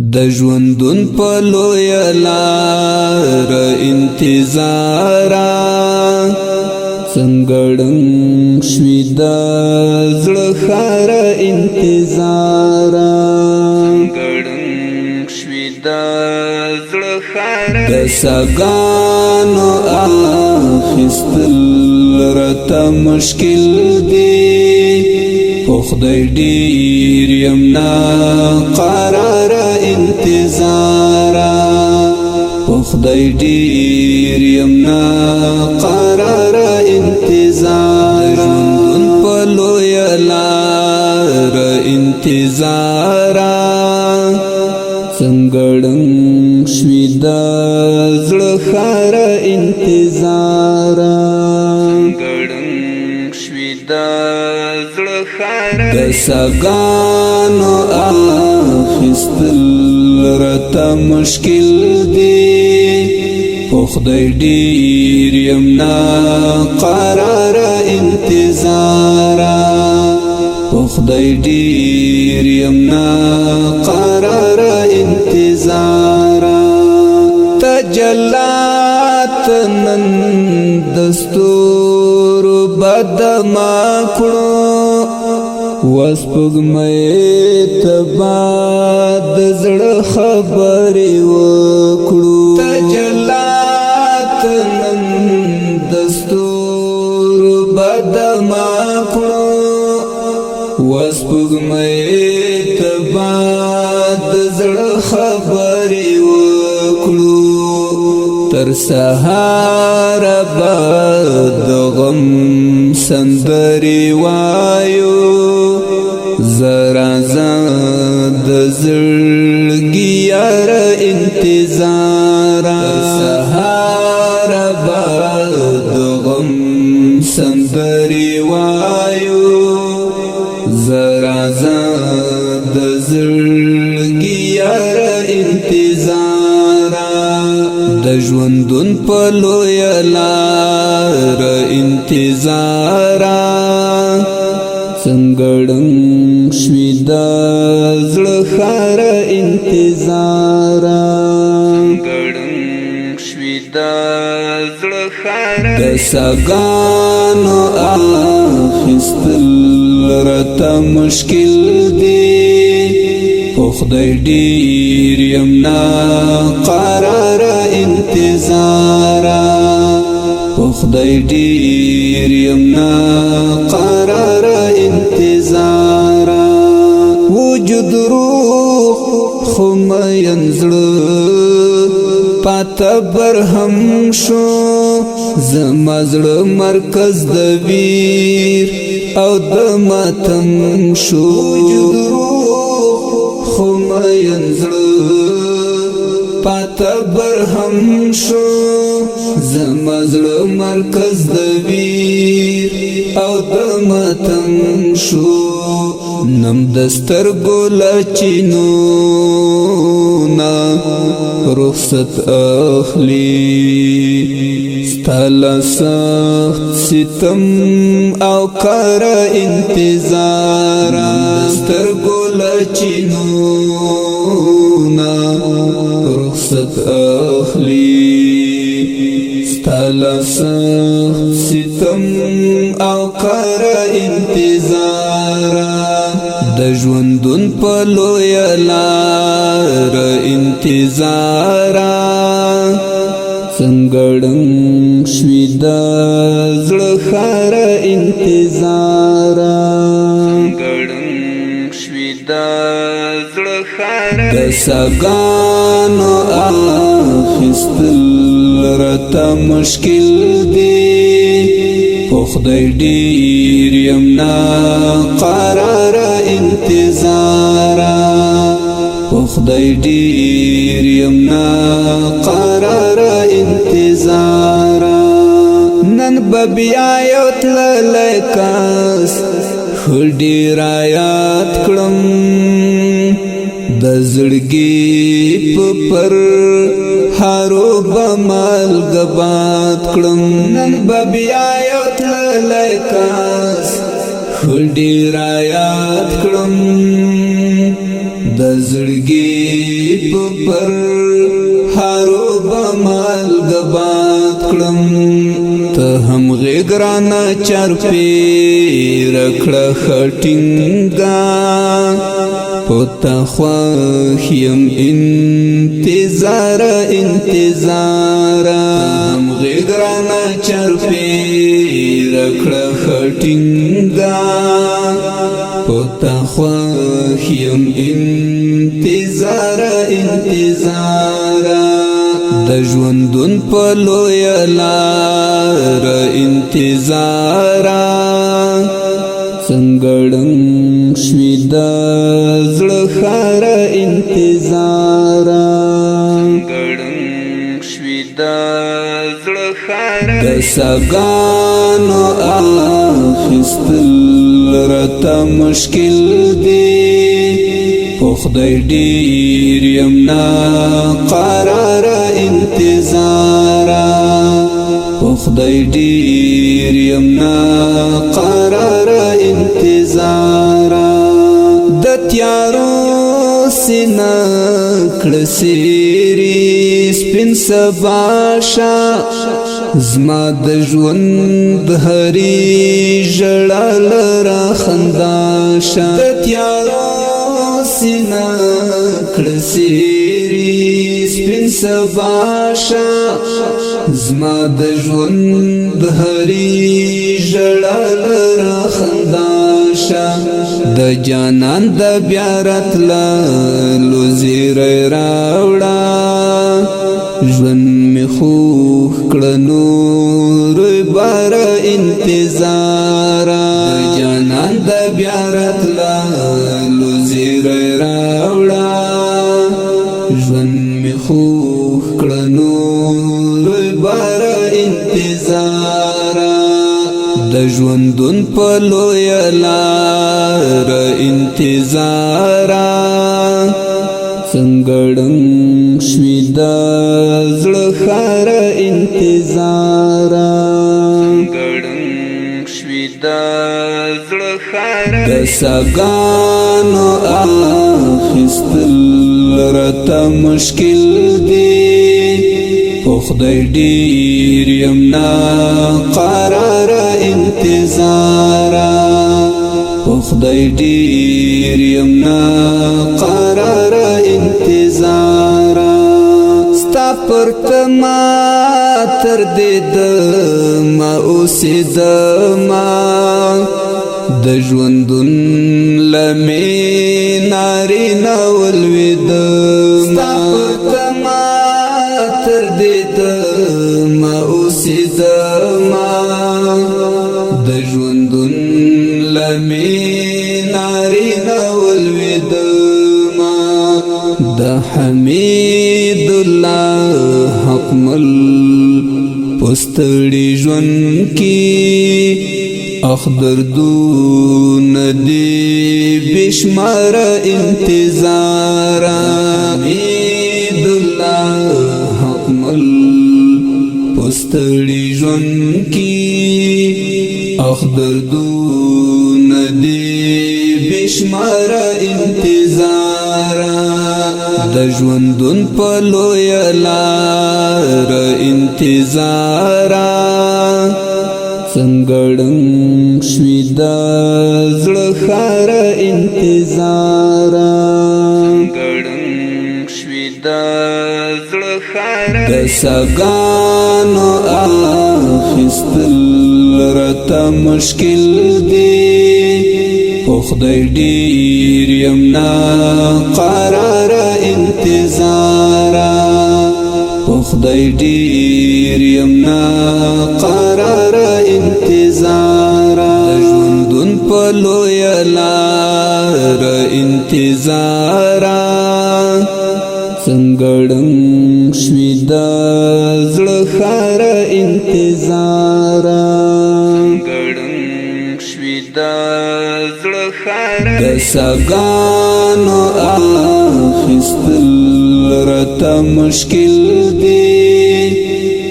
د ژوندون په لویه لار انتظارا څنګه ړنګ شوي د زړه ښار انتظارا د ساګانو اخیستل راته مشکل دی خو خدای ډېر یم ناقراره انتظارا خو خدای ډېر یم ناقراره انتظار ژوندون په لویه لار انتظارا څنګه ړنګ شوي د زړه ښار انتظارا د ساګانو اخیستل راته مشکل دی خو خدای ډېر یم ناقراره انتظارا خو خدای ډېر یم ناقراره انتظارا تجلات نن دستور بد ما کړو وسپګمې تبا د زړه خبرې وکړو تجلات نن دستور بد ما کړو وسپګمې تبا د زړه خبرې وکړو تر سهار بعد غم سندري وایو زرا زاد زړګي یار انتظار سهار بعد غم سندري وایو زرا زاد زړګي یار انتظار د ژوندون په لویه لار انتظارا څنګه ړنګ شوي د زړه ښار انتظارا د ساګانو اخیستل راته مشکل دی خو خدای ډېر یم ناقراره انتظارا خو خدای ډېر یم ناقراره انتظارا وجود روح خو مین زړه پاته برهم شو زما زړه مرکز د ویر او د ماتم شو وجود روح خو مین زړه پاته برهم شو زما زړه مرکز د ویر او د ماتم شو نم دسترګو لچینو نا رخصت اخلي ستاله سخت ستم او کار انتظار دسترګو لچینو نا رخصت اخلي ستاله سخت ستم او کار انتظار د ژوندون په لویه لار انتظارا څنګه ړنګ شوي د زړه ښار انتظارا د ساګانو اخیستل راته مشکل دی خو خدای ډېر یم ناقراره انتظارا خو خدای ډېر یم ناقراره انتظارا نن به بیا یو تللی کس ښه ډېر یاد کړم د زړګي په پر هارو به مالګه باد کړم نن به بیا یو تللی کس ډیر یاد کړم د زړګي پر هارو بمال گبات کلم ته هم غیگرانا چرپی رکڑا خٹنگا پتا خواهیم انتظار هم غیگرانا چرپی رکڑا خٹنگا پتا خواهیم انتظار د ژوندون په لویه لار انتظار څنګه ړنګ شوي د زړه ښار انتظار د ساګانو اخیستل راته مشکل دی په خدای ډېر یم ناقرار انتظار په خدای ډېر یم ناقرار انتظار د تیارو سینه کړه سیري سپین سبا شه زما د ژوند هرې ژړا لره خندا شه د تیارو سینه کړه سیري سپین سبا شه زما د ژوند هرې ژړا لره خندا شه د جانان د بیا راتللو زیری راوړه ژوند مې خوږ کړه نور بار انتظار د جانان د بیا راتللو زیری راوړه ژوند مې خوږ کړه نور بار انتظار د ژوندون په لویه لار انتظار څنګه ړنګ شوي د زړه ښار انتظار د ساګانو اخیستل راته مشکل دی په خدای ډېر یم ناقرار انتظار په خدای ډېر یم ناقرار انتظار ستا پر تما تر دې دمه اوسېدمه د ژوندون لمې نارینه ولوېدمه ستا پر تما تر دې دمه اوسېدمه د ژوندون لمې نارینه ولوېدمه د حمید الله حکمل پستړي ژوند کې اخ دردونه دي بشمار انتظار حمید الله حکمل پستړي ژوند کې اخ دردونه دي بشمار انتظار د ژوندون په لویه لار انتظار څنګه ړنګ شوي د زړه ښار انتظار د ساګانو اخیستل راته مشکل دی په خدای ډېر یم ناقرار انتظار په خدای ډېر یم ناقرار انتظار د ژوندون په لویه لار انتظار څنګه ړنګ شوي د زړه ښار انتظار د ساګانو اخیستل راته مشکل دی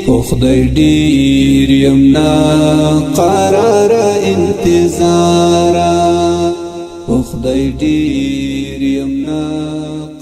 په خدای ډېر یم ناقرار انتظار په خدای ډېر یم ناقرار